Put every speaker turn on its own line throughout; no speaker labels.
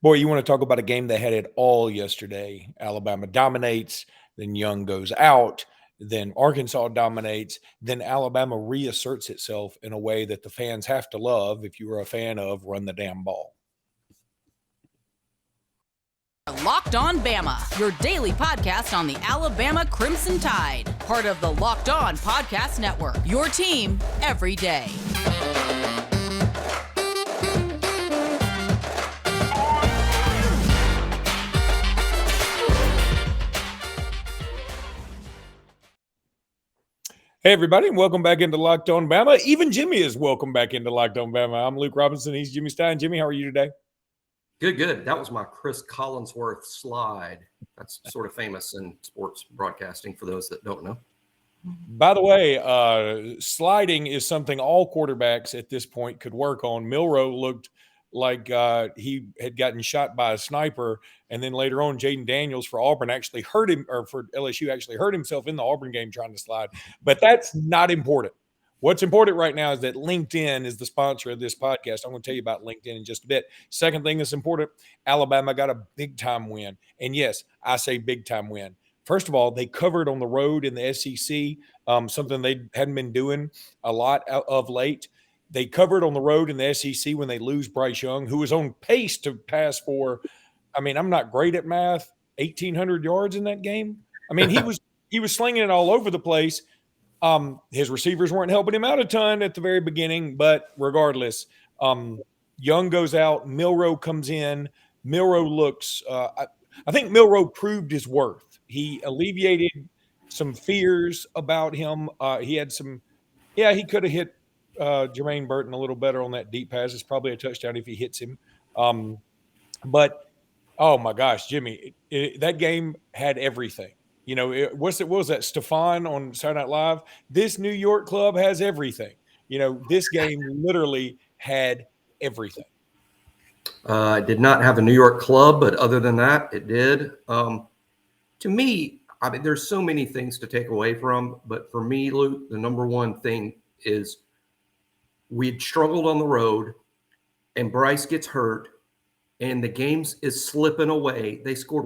Boy, you want to talk about a game that had it all yesterday. Alabama dominates, then Young goes out, then Arkansas dominates, then Alabama reasserts itself in a way that the fans have to love if you are a fan of Run the Damn Ball.
Locked On Bama, your daily podcast on the Alabama Crimson Tide. Part of the Locked On Podcast Network, your team every day.
Hey, everybody, and welcome back into Locked On Bama. Even Jimmy is welcome back into Locked On Bama. I'm Luke Robinson. He's Jimmy Stein. Jimmy, how are you today?
Good. That was my Chris Collinsworth slide. That's sort of famous in sports broadcasting for those that don't know.
By the way, sliding is something all quarterbacks at this point could work on. Milroe looked like he had gotten shot by a sniper, and then later on, Jaden Daniels for Auburn actually hurt him, or for LSU actually hurt himself in the Auburn game trying to slide. But that's not important. What's important right now is that LinkedIn is the sponsor of this podcast. I'm going to tell you about LinkedIn in just a bit. Second thing that's important, Alabama got a big-time win. And yes, I say big-time win. First of all, they covered on the road in the SEC, something they hadn't been doing a lot of late. They covered on the road in the SEC when they lose Bryce Young, who was on pace to pass for, I'm not great at math, 1,800 yards in that game. He was slinging it all over the place. His receivers weren't helping him out a ton at the very beginning, but regardless, Young goes out, Milroe comes in. Milroe looks I think Milroe proved his worth. He alleviated some fears about him. He could have hit Jermaine Burton a little better on that deep pass. It's probably a touchdown if he hits him. But, oh, my gosh, Jimmy, that game had everything. You know, what was that, Stefan on Saturday Night Live? This New York club has everything. You know, this game literally had everything.
It did not have a New York club, but other than that, it did. To me, there's so many things to take away from, but for me, Luke, the number one thing is we'd struggled on the road, and Bryce gets hurt, and the game is slipping away. They scored,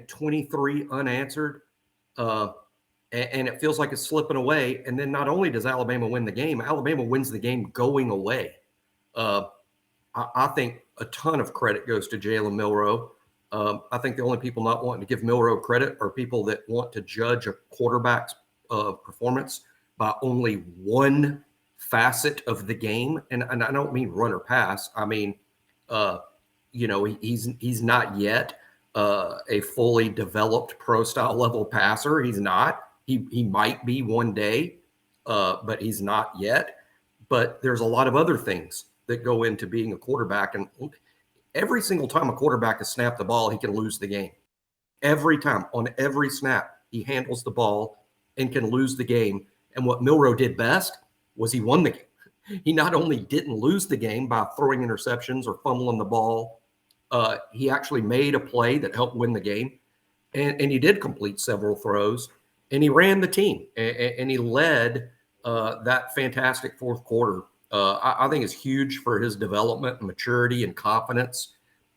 23 unanswered, and it feels like it's slipping away. And then not only does Alabama win the game, Alabama wins the game going away. I think a ton of credit goes to Jalen Milroe. I think the only people not wanting to give Milroe credit are people that want to judge a quarterback's performance by only one facet of the game. And I don't mean run or pass. I mean, he's not yet a fully developed pro-style level passer. He's not. He might be one day, but he's not yet. But there's a lot of other things that go into being a quarterback. And every single time a quarterback has snapped the ball, he can lose the game. Every time, on every snap, he handles the ball and can lose the game. And what Milroe did best was he won the game. He not only didn't lose the game by throwing interceptions or fumbling the ball, he actually made a play that helped win the game. And he did complete several throws. And he ran the team. And he led that fantastic fourth quarter. I think it's huge for his development and maturity and confidence.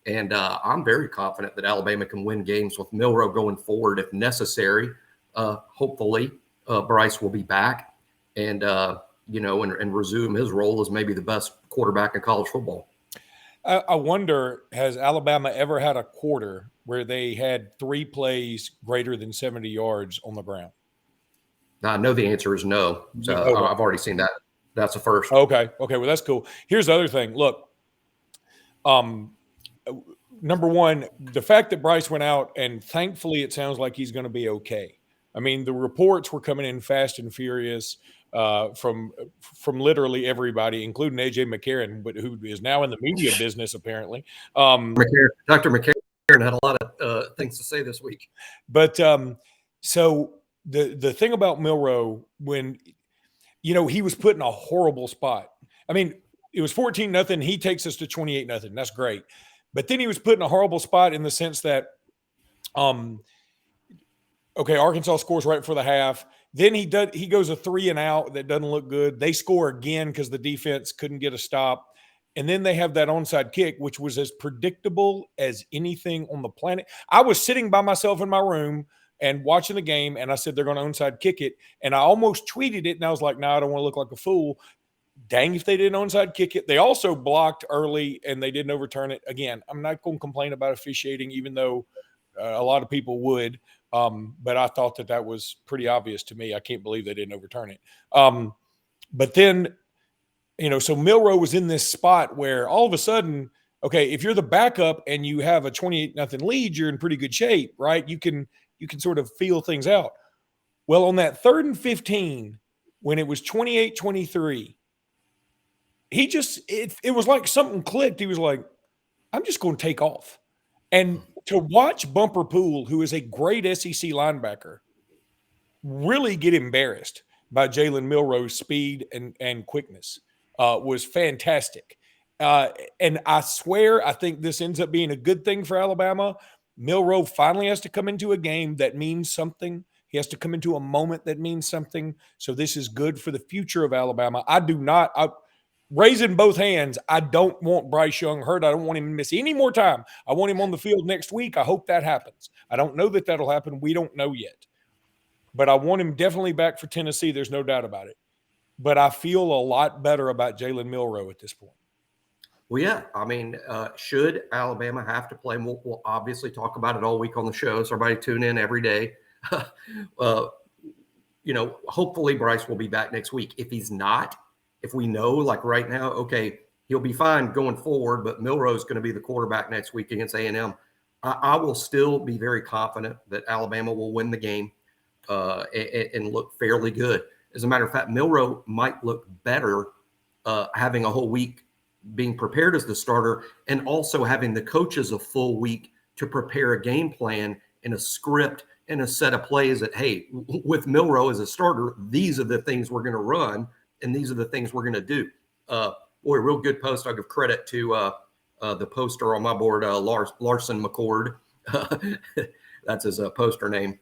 And I'm very confident that Alabama can win games with Milroe going forward if necessary. Hopefully, Bryce will be back and resume his role as maybe the best quarterback in college football.
I wonder, has Alabama ever had a quarter where they had 3 plays greater than 70 yards on the ground?
I know the answer is no. So I've already seen that. That's a first.
Okay. Well, that's cool. Here's the other thing. Look, number one, the fact that Bryce went out, and thankfully it sounds like he's going to be okay. I mean, the reports were coming in fast and furious from literally everybody, including A.J. McCarron, but who is now in the media business apparently.
Dr. McCarron had a lot of things to say this week.
But so the thing about Milroe, when he was put in a horrible spot. I mean, it was 14-0. He takes us to 28-0. That's great. But then he was put in a horrible spot in the sense that, Arkansas scores right before the half. Then he goes a 3-and-out that doesn't look good. They score again because the defense couldn't get a stop. And then they have that onside kick, which was as predictable as anything on the planet. I was sitting by myself in my room and watching the game, and I said they're going to onside kick it. And I almost tweeted it, and I was like, no, I don't want to look like a fool. Dang if they didn't onside kick it. They also blocked early, and they didn't overturn it. Again, I'm not going to complain about officiating, even though a lot of people would. But I thought that was pretty obvious to me. I can't believe they didn't overturn it. But then – so Milroe was in this spot where all of a sudden, okay, if you're the backup and you have a 28-0 lead, you're in pretty good shape, right? You can sort of feel things out. Well, on that 3rd and 15, when it was 28-23, it was like something clicked. He was like, I'm just going to take off. And to watch Bumper Poole, who is a great SEC linebacker, really get embarrassed by Jalen Milroe's speed and quickness. Was fantastic. And I swear, I think this ends up being a good thing for Alabama. Milroe finally has to come into a game that means something. He has to come into a moment that means something. So this is good for the future of Alabama. Raising both hands, I don't want Bryce Young hurt. I don't want him to miss any more time. I want him on the field next week. I hope that happens. I don't know that that'll happen. We don't know yet. But I want him definitely back for Tennessee. There's no doubt about it. But I feel a lot better about Jalen Milroe at this point.
Well, yeah. I mean, should Alabama have to play? And we'll obviously talk about it all week on the show. So everybody tune in every day. Hopefully Bryce will be back next week. If he's not, if we know, like right now, okay, he'll be fine going forward, but Milroe is going to be the quarterback next week against A&M. I will still be very confident that Alabama will win the game and look fairly good. As a matter of fact, Milroe might look better having a whole week being prepared as the starter and also having the coaches a full week to prepare a game plan and a script and a set of plays that, hey, with Milroe as a starter, these are the things we're going to run and these are the things we're going to do. Real good post. I'll give credit to the poster on my board, Larson McCord. That's his poster name.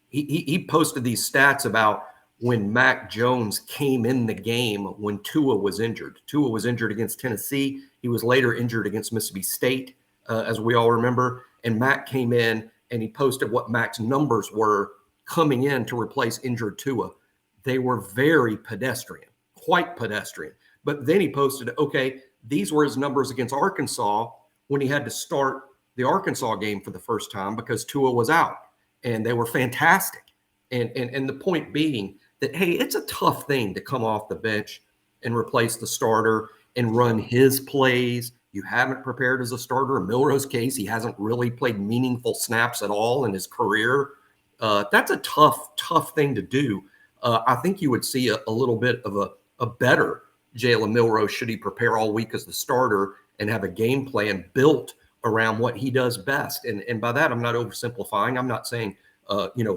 He posted these stats about when Mac Jones came in the game when Tua was injured. Tua was injured against Tennessee. He was later injured against Mississippi State, as we all remember. And Mac came in and he posted what Mac's numbers were coming in to replace injured Tua. They were very pedestrian, quite pedestrian. But then he posted, okay, these were his numbers against Arkansas when he had to start the Arkansas game for the first time because Tua was out. And they were fantastic. And the point being that, hey, it's a tough thing to come off the bench and replace the starter and run his plays. You haven't prepared as a starter. In Milroe's case, he hasn't really played meaningful snaps at all in his career. That's a tough thing to do. I think you would see a little bit of a better Jalen Milroe should he prepare all week as the starter and have a game plan built around what he does best. And by that, I'm not oversimplifying. I'm not saying,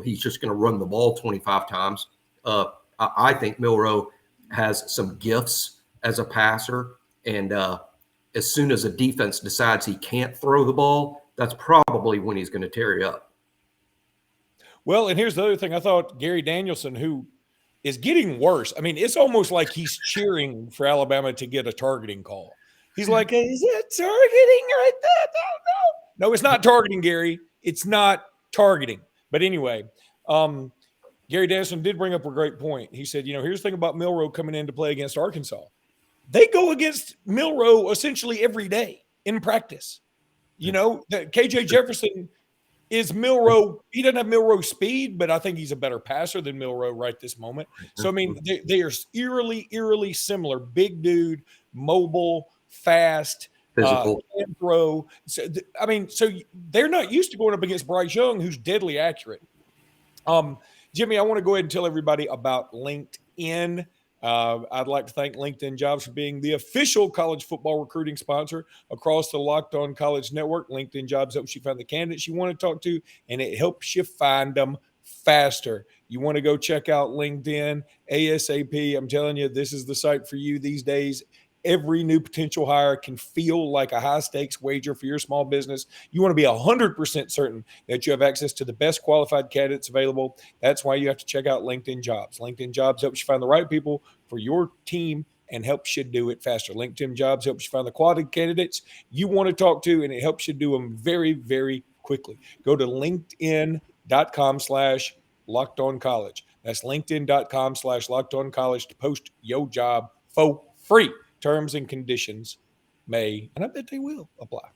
he's just going to run the ball 25 times. I think Milroe has some gifts as a passer. And as soon as a defense decides he can't throw the ball, that's probably when he's going to tear you up.
Well, and here's the other thing. I thought Gary Danielson, who is getting worse. I mean, it's almost like he's cheering for Alabama to get a targeting call. He's like, is that targeting right there? No, it's not targeting, Gary. It's not targeting. But anyway, Gary Danielson did bring up a great point. He said, here's the thing about Milroe coming in to play against Arkansas. They go against Milroe essentially every day in practice. That KJ Jefferson is Milroe. He doesn't have Milroe speed, but I think he's a better passer than Milroe right this moment. So, I mean, they are eerily similar. Big dude, mobile, fast,
physical,
can throw. So they're not used to going up against Bryce Young, who's deadly accurate. Jimmy, I want to go ahead and tell everybody about LinkedIn. I'd like to thank LinkedIn Jobs for being the official college football recruiting sponsor across the Locked On College Network. LinkedIn Jobs helps you find the candidates you want to talk to, and it helps you find them faster. You want to go check out LinkedIn ASAP. I'm telling you, this is the site for you these days. Every new potential hire can feel like a high-stakes wager for your small business. You want to be 100% certain that you have access to the best qualified candidates available. That's why you have to check out LinkedIn Jobs. LinkedIn Jobs helps you find the right people for your team and helps you do it faster. LinkedIn Jobs helps you find the quality candidates you want to talk to, and it helps you do them very, very quickly. Go to linkedin.com/lockedoncollege. That's linkedin.com/lockedoncollege to post your job for free. Terms and conditions may, and I bet they will, apply.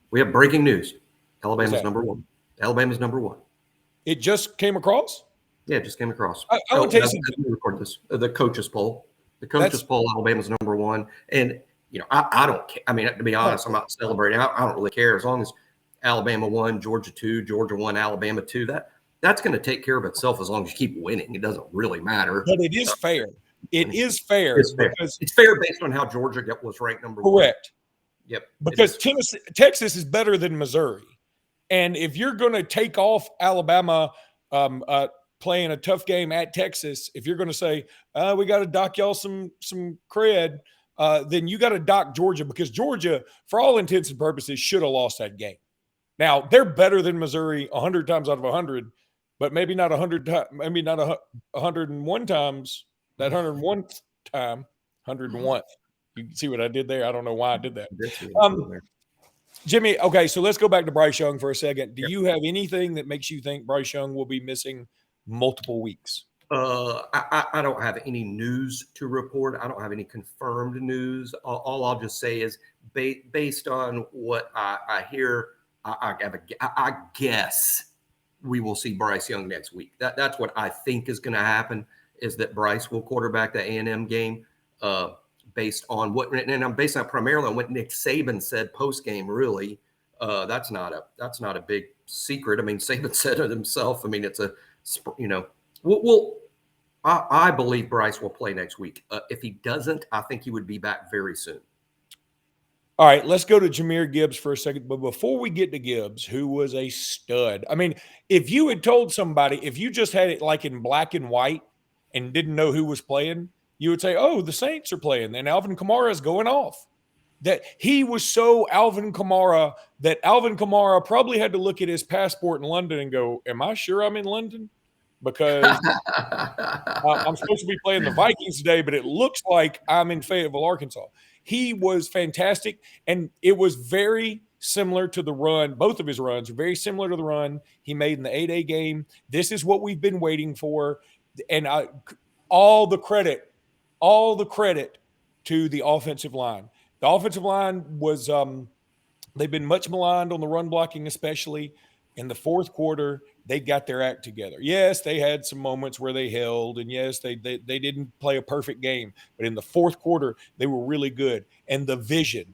We have breaking news. Alabama's
that?
number one. Alabama's number one.
It just came across?
Yeah, it just came across.
I would tell you something.
Let me record this. The coaches poll. The coaches poll, Alabama's number one. And, I don't care. I mean, to be honest, I'm not celebrating. I don't really care. As long as Alabama won, Georgia 2, Georgia 1, Alabama 2, that's going to take care of itself as long as you keep winning. It doesn't really matter.
But it is fair. It is fair.
It's fair. It's fair based on how Georgia was ranked number one.
Correct.
Yep.
Because Texas is better than Missouri. And if you're going to take off Alabama playing a tough game at Texas, if you're going to say, we got to dock y'all some cred, then you got to dock Georgia, because Georgia, for all intents and purposes, should have lost that game. Now, they're better than Missouri 100 times out of 100, but maybe not 100 times, maybe not 101 times. That 101th time, 101th. You can see what I did there? I don't know why I did that. Jimmy, okay, so let's go back to Bryce Young for a second. Do you have anything that makes you think Bryce Young will be missing multiple weeks?
I don't have any news to report. I don't have any confirmed news. All I'll just say is based on what I hear, I guess we will see Bryce Young next week. That's what I think is going to happen, is that Bryce will quarterback the A&M game based on what, and I'm based on primarily on what Nick Saban said post game. Really, that's not a big secret. I mean, Saban said it himself. I mean, it's I believe Bryce will play next week. If he doesn't, I think he would be back very soon.
All right, let's go to Jamir Gibbs for a second. But before we get to Gibbs, who was a stud. I mean, if you had told somebody, if you just had it like in black and white and didn't know who was playing, you would say, oh, the Saints are playing, and Alvin Kamara is going off. That he was so Alvin Kamara that Alvin Kamara probably had to look at his passport in London and go, am I sure I'm in London? Because I'm supposed to be playing the Vikings today, but it looks like I'm in Fayetteville, Arkansas. He was fantastic, and it was very similar to the run. Both of his runs are very similar to the run he made in the 8A game. This is what we've been waiting for, and all the credit to the offensive line. The offensive line was they've been much maligned on the run blocking, especially in the fourth quarter. They got their act together. Yes, they had some moments where they held, and yes, they didn't play a perfect game. But in the fourth quarter, they were really good. And the vision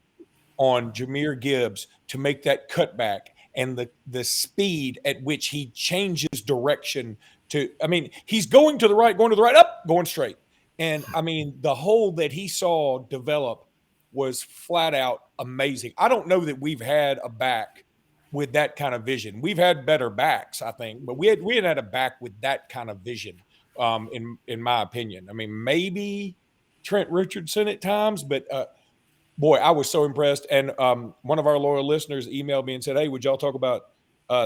on Jamir Gibbs to make that cutback and the speed at which he changes direction to, I mean, he's going to the right, up, going straight. And, I mean, the hole that he saw develop was flat out amazing. I don't know that we've had a back with that kind of vision. We've had better backs, I think, but we hadn't had a back with that kind of vision, in my opinion. I mean, maybe Trent Richardson at times, but boy, I was so impressed. And one of our loyal listeners emailed me and said, hey, would y'all talk about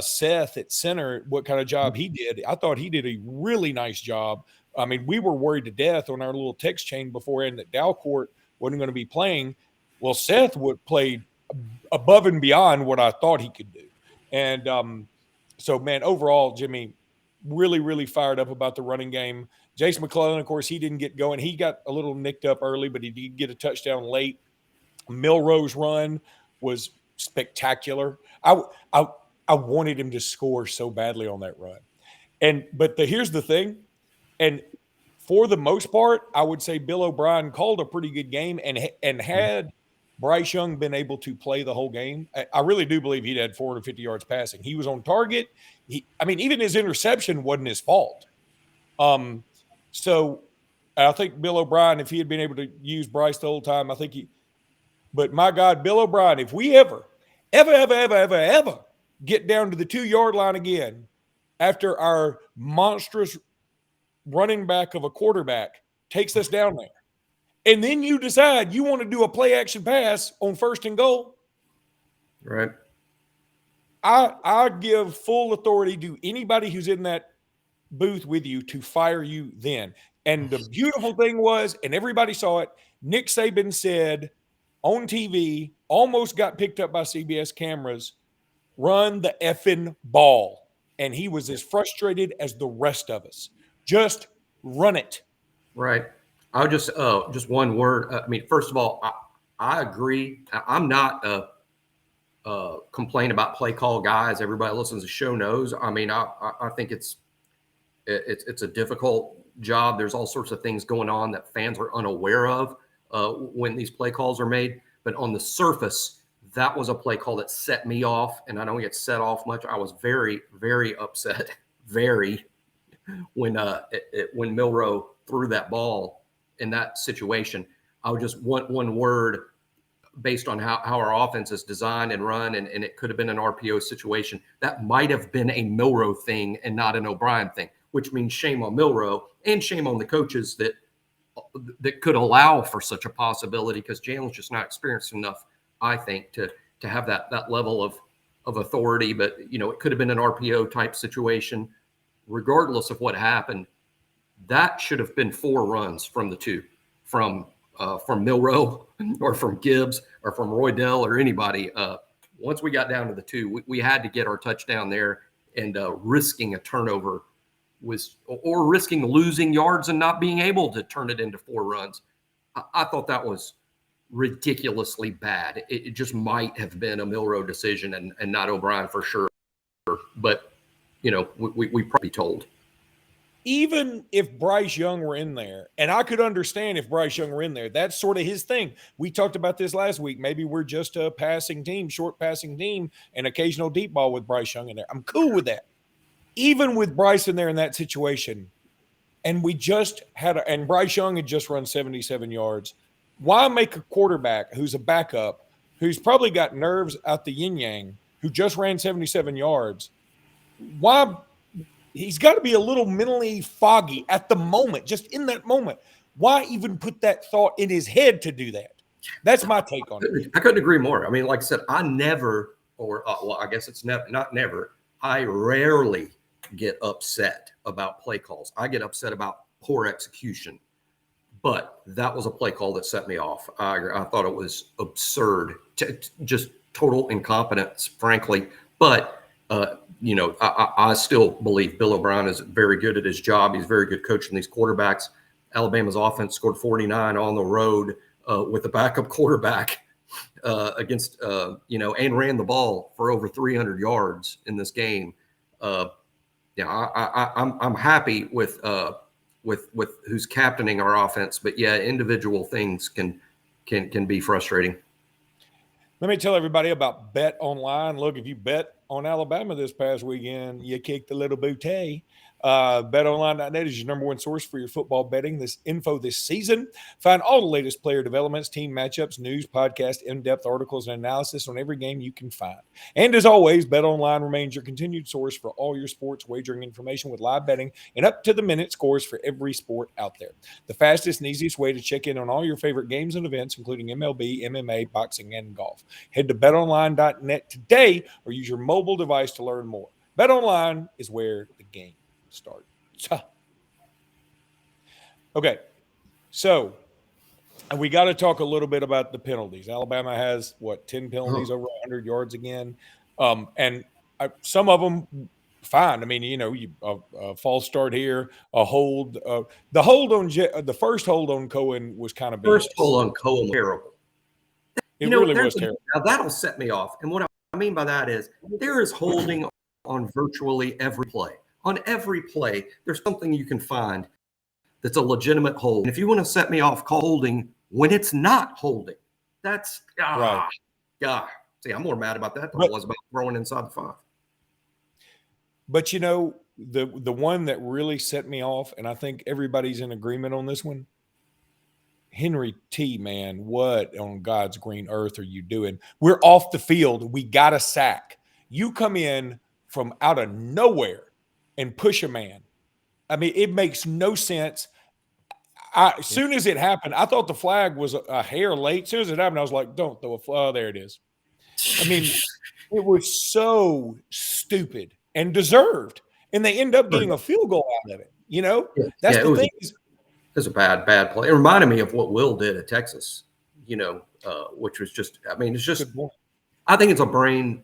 Seth at center, what kind of job he did? I thought he did a really nice job. I mean, we were worried to death on our little text chain beforehand that Dalcourt wasn't going to be playing. Well, Seth would play above and beyond what I thought he could do. And so, man, overall, Jimmy, really, really fired up about the running game. Jason McClellan, of course, he didn't get going. He got a little nicked up early, but he did get a touchdown late. Milroe's run was spectacular. I wanted him to score so badly on that run. But here's the thing. And for the most part, I would say Bill O'Brien called a pretty good game, and had Bryce Young been able to play the whole game, I really do believe he'd had 450 yards passing. He was on target. Even his interception wasn't his fault. So I think Bill O'Brien, if he had been able to use Bryce the whole time, but my God, Bill O'Brien, if we ever get down to the 2-yard line again after our monstrous running back of a quarterback takes us down there, and then you decide you want to do a play action pass on 1st and goal,
right?
I give full authority to anybody who's in that booth with you to fire you then. And the beautiful thing was, and everybody saw it, Nick Saban said on TV, almost got picked up by CBS cameras, run the effing ball. And he was as frustrated as the rest of us. Just run it.
Right. I'll just one word. I mean, first of all, I agree. I'm not complain about play call guys. Everybody listens to the show knows. I mean, I think it's a difficult job. There's all sorts of things going on that fans are unaware of when these play calls are made. But on the surface, that was a play call that set me off, and I don't get set off much. I was very, very upset, when Milroe threw that ball in that situation. I would just want one word based on how our offense is designed and run, and it could have been an RPO situation. That might have been a Milroe thing and not an O'Brien thing, which means shame on Milroe and shame on the coaches that could allow for such a possibility, because Jalen's just not experienced enough, I think, to have that level of authority. But, it could have been an RPO type situation. Regardless of what happened, that should have been 4 runs from the 2, from Milroe or from Gibbs or from Roydell or anybody. Once we got down to the 2, we had to get our touchdown there, and risking a turnover or risking losing yards and not being able to turn it into 4 runs. I thought that was ridiculously bad. It just might have been a Milroe decision and not O'Brien for sure. But, we probably told.
Even if Bryce Young were in there, and I could understand if Bryce Young were in there, that's sort of his thing. We talked about this last week. Maybe we're just a passing team, short passing team, and occasional deep ball with Bryce Young in there. I'm cool with that. Even with Bryce in there in that situation, and we just had and Bryce Young had just run 77 yards. Why make a quarterback who's a backup, who's probably got nerves out the yin-yang, who just ran 77 yards? Why? He's got to be a little mentally foggy at the moment, just in that moment. Why even put that thought in his head to do that? That's my take on it.
I couldn't agree more. I mean, like I said, I never, or well, I guess it's not never. I rarely get upset about play calls. I get upset about poor execution. But that was a play call that set me off. I thought it was absurd, just total incompetence, frankly. But I still believe Bill O'Brien is very good at his job. He's very good coaching these quarterbacks. Alabama's offense scored 49 on the road with a backup quarterback against, and ran the ball for over 300 yards in this game. I'm happy with who's captaining our offense, but yeah, individual things can be frustrating.
Let me tell everybody about Bet Online. Look, if you bet on Alabama this past weekend, you kicked a little booty. BetOnline.net is your number one source for your football betting this season. Find all the latest player developments, team matchups, news, podcast, in-depth articles, and analysis on every game you can find. And as always, BetOnline remains your continued source for all your sports wagering information with live betting and up-to-the-minute scores for every sport out there. The fastest and easiest way to check in on all your favorite games and events, including MLB, MMA, boxing, and golf. Head to BetOnline.net today or use your mobile device to learn more. BetOnline is where the game start. Okay, so we got to talk a little bit about the penalties. Alabama has 10 penalties over 100 yards again, and some of them fine. I mean, a false start here, a hold. The hold on the first hold on Cohen was kind of
first hold on Cohen was terrible.
It really was terrible.
Now that'll set me off, and what I mean by that is there is holding on virtually every play. On every play, there's something you can find that's a legitimate hold. And if you want to set me off, call holding when it's not holding. That's
right.
See, I'm more mad about that than I was about throwing inside the 5.
But the one that really set me off, and I think everybody's in agreement on this one, Henry T, man, what on God's green earth are you doing? We're off the field. We got a sack. You come in from out of nowhere and push a man. I mean, it makes no sense. As soon as it happened, I thought the flag was a hair late. As soon as it happened, I was like, don't throw a flag. Oh, there it is. I mean, it was so stupid and deserved. and they end up getting a field goal out of it. That's the thing.
It was a bad play. It reminded me of what Will did at Texas, which was just, it's just, I think it's a brain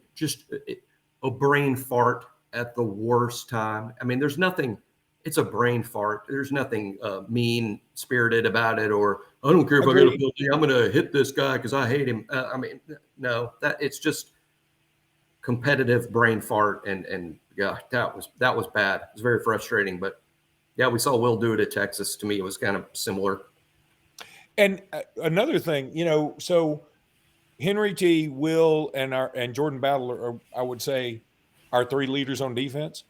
fart at the worst time. There's nothing, it's a brain fart. There's nothing mean spirited about it, or I don't care if I get a penalty, I'm going to hit this guy because I hate him. No, it's just competitive brain fart. And yeah, that was bad. It was very frustrating, but yeah, we saw Will do it at Texas. To me, it was kind of similar.
And another thing, so Henry T, Will, and Jordan Battle are, I would say, our three leaders on defense.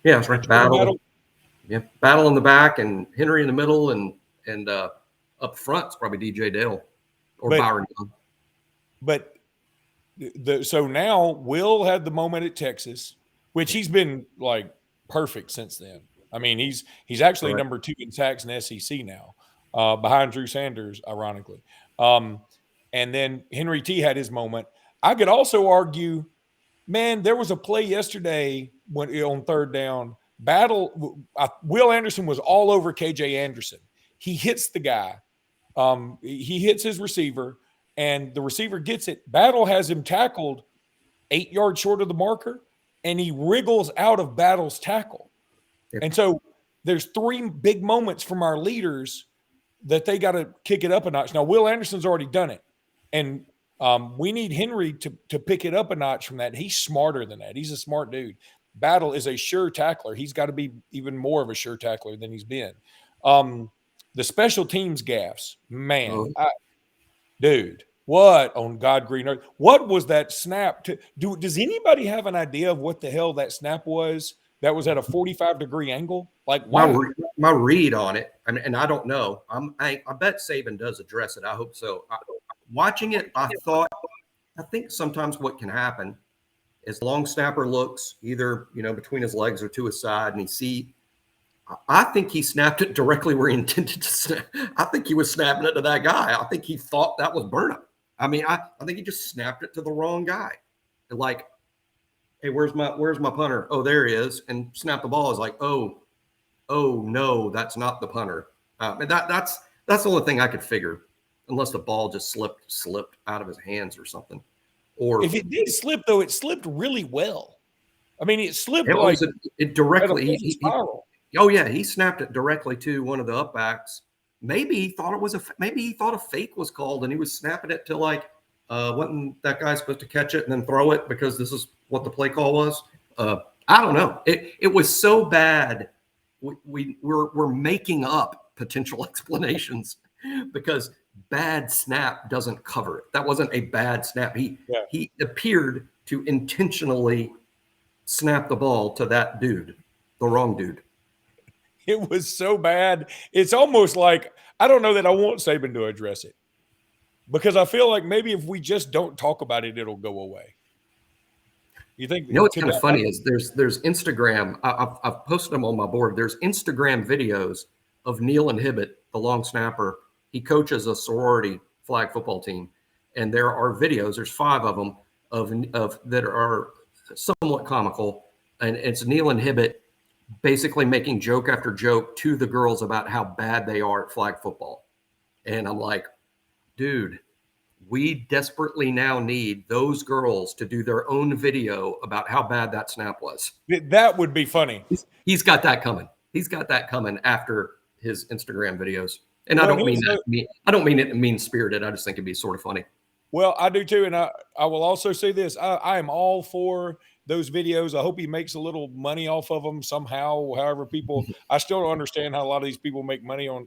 Yeah, that's right. Battle. Yeah, Battle in the back and Henry in the middle, and up front is probably DJ Dale or Byron Young.
But so now Will had the moment at Texas, which he's been like perfect since then. He's actually number 2 in sacks in SEC now, behind Drew Sanders, ironically. And then Henry T had his moment. I could also argue, man, there was a play yesterday when on third down. Will Anderson was all over KJ Anderson. He hits the guy. He hits his receiver, and the receiver gets it. Battle has him tackled 8 yards short of the marker, and he wriggles out of Battle's tackle. And so there's 3 big moments from our leaders that they got to kick it up a notch. Now, Will Anderson's already done it, and we need Henry to pick it up a notch from that. He's smarter than that. He's a smart dude. Battle is a sure tackler. He's got to be even more of a sure tackler than he's been. The special teams gaffes, man, dude, what on God green earth? What was that snap? Does anybody have an idea of what the hell that snap was? That was at a 45-degree angle. Like
my read on it, and I don't know. I bet Saban does address it. I hope so. Watching it, I think sometimes what can happen is long snapper looks either between his legs or to his side, and I think he snapped it directly where he intended to snap. I think he was snapping it to that guy. I think he thought that was Burnham. I think he just snapped it to the wrong guy. Like, hey, where's my punter? Oh, there he is, and snapped the ball. Is like, oh no, that's not the punter. And that's the only thing I could figure, unless the ball just slipped out of his hands or something. Or
if it did slip, though, it slipped really well. It slipped
it directly. He snapped it directly to one of the upbacks. Maybe he thought a fake was called, and he was snapping it to wasn't that guy supposed to catch it and then throw it because this is what the play call was? I don't know. It was so bad. We're making up potential explanations because bad snap doesn't cover it. That wasn't a bad snap. He appeared to intentionally snap the ball to that dude, the wrong dude.
It was so bad. It's almost like, I don't know that I want Saban to address it, because I feel like maybe if we just don't talk about it, it'll go away. You think?
What's kind of funny is there's Instagram. I've posted them on my board. There's Instagram videos of Neil and Hibbett, the long snapper. He coaches a sorority flag football team, and there are videos. There's 5 of them of that are somewhat comical, and it's Neil and Hibbett basically making joke after joke to the girls about how bad they are at flag football. And I'm like, dude, we desperately now need those girls to do their own video about how bad that snap was.
That would be funny.
He's got that coming. He's got that coming after his Instagram videos. And I don't mean it mean-spirited. I just think it'd be sort of funny.
Well, I do too. And I will also say this. I am all for those videos. I hope he makes a little money off of them somehow, however people – I still don't understand how a lot of these people make money on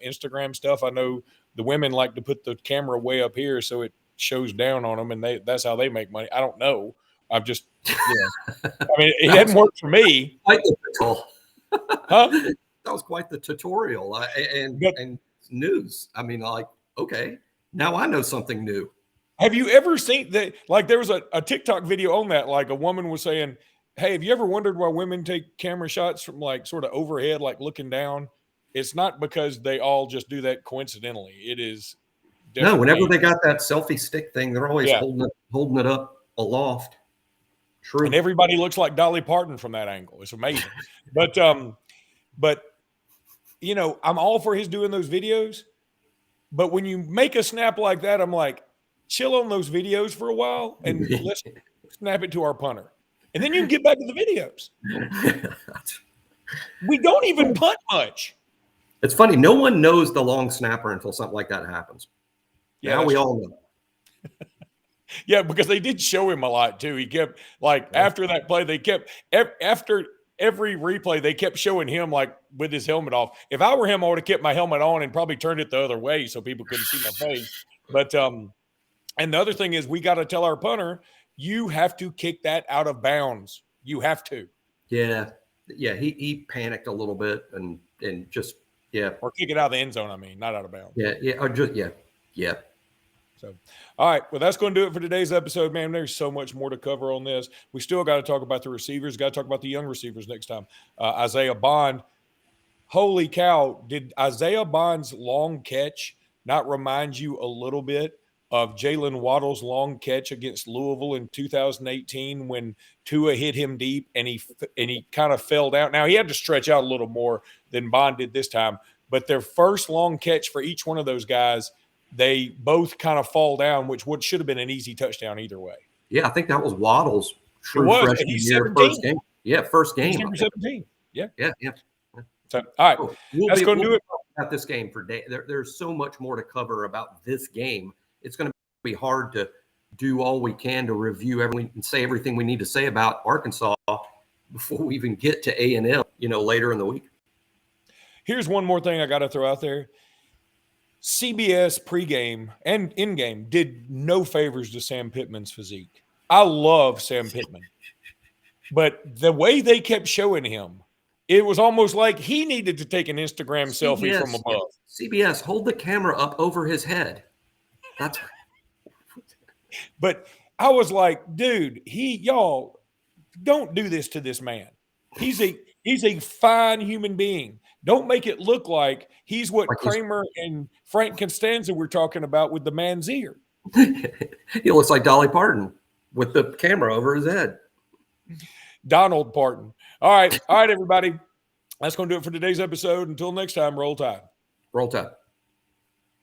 Instagram stuff. I know the women like to put the camera way up here so it shows down on them, and that's how they make money. I don't know. I've just it hadn't worked for me.
Quite the tutorial.
Huh?
That was quite the tutorial and news. Okay, now I know something new.
Have you ever seen that? Like, there was a TikTok video on that. Like, a woman was saying, hey, have you ever wondered why women take camera shots from like sort of overhead, like looking down? It's not because they all just do that coincidentally. It is
no. Whenever they got that selfie stick thing, they're always holding it up aloft, True.
And everybody looks like Dolly Parton from that angle. It's amazing. But you know, I'm all for his doing those videos. But when you make a snap like that, I'm like, chill on those videos for a while and let's snap it to our punter. And then you can get back to the videos. We don't even punt much.
It's funny. No one knows the long snapper until something like that happens.
Yeah,
now we all know.
Yeah, because they did show him a lot too. He kept after that play, they kept after every replay, they kept showing him like with his helmet off. If I were him, I would have kept my helmet on and probably turned it the other way so people couldn't see my face. But and the other thing is we got to tell our punter, you have to kick that out of bounds. You have to.
Yeah. Yeah. He panicked a little bit and just, yeah.
Or kick it out of the end zone, I mean, not out of bounds.
Yeah. Yeah. Or just, yeah. Yeah.
So, all right. Well, that's going to do it for today's episode, man. There's so much more to cover on this. We still got to talk about the receivers. Got to talk about the young receivers next time. Isaiah Bond. Holy cow. Did Isaiah Bond's long catch not remind you a little bit of Jalen Waddle's long catch against Louisville in 2018 when Tua hit him deep and he kind of fell down? Now, he had to stretch out a little more than Bond did this time, but their first long catch for each one of those guys, they both kind of fall down, which should have been an easy touchdown either way.
Yeah, I think that was Waddle's
true freshman year, first game.
Yeah, first game.
He's number 17. Yeah.
Yeah, yeah.
So, all right. That's going to do it.
About this game for day. There's so much more to cover about this game. It's going to be hard to do all we can to review everything and say everything we need to say about Arkansas before we even get to A&M, later in the week.
Here's one more thing I got to throw out there. CBS pregame and in-game did no favors to Sam Pittman's physique. I love Sam Pittman. But the way they kept showing him, it was almost like he needed to take an Instagram selfie from above.
CBS, hold the camera up over his head. That's.
But I was like, dude, y'all don't do this to this man. He's a fine human being. Don't make it look like he's what Kramer and Frank Costanza were talking about with the man's ear.
He looks like Dolly Parton with the camera over his head.
Donald Parton. All right, everybody. That's going to do it for today's episode. Until next time, roll tide.
Roll tide.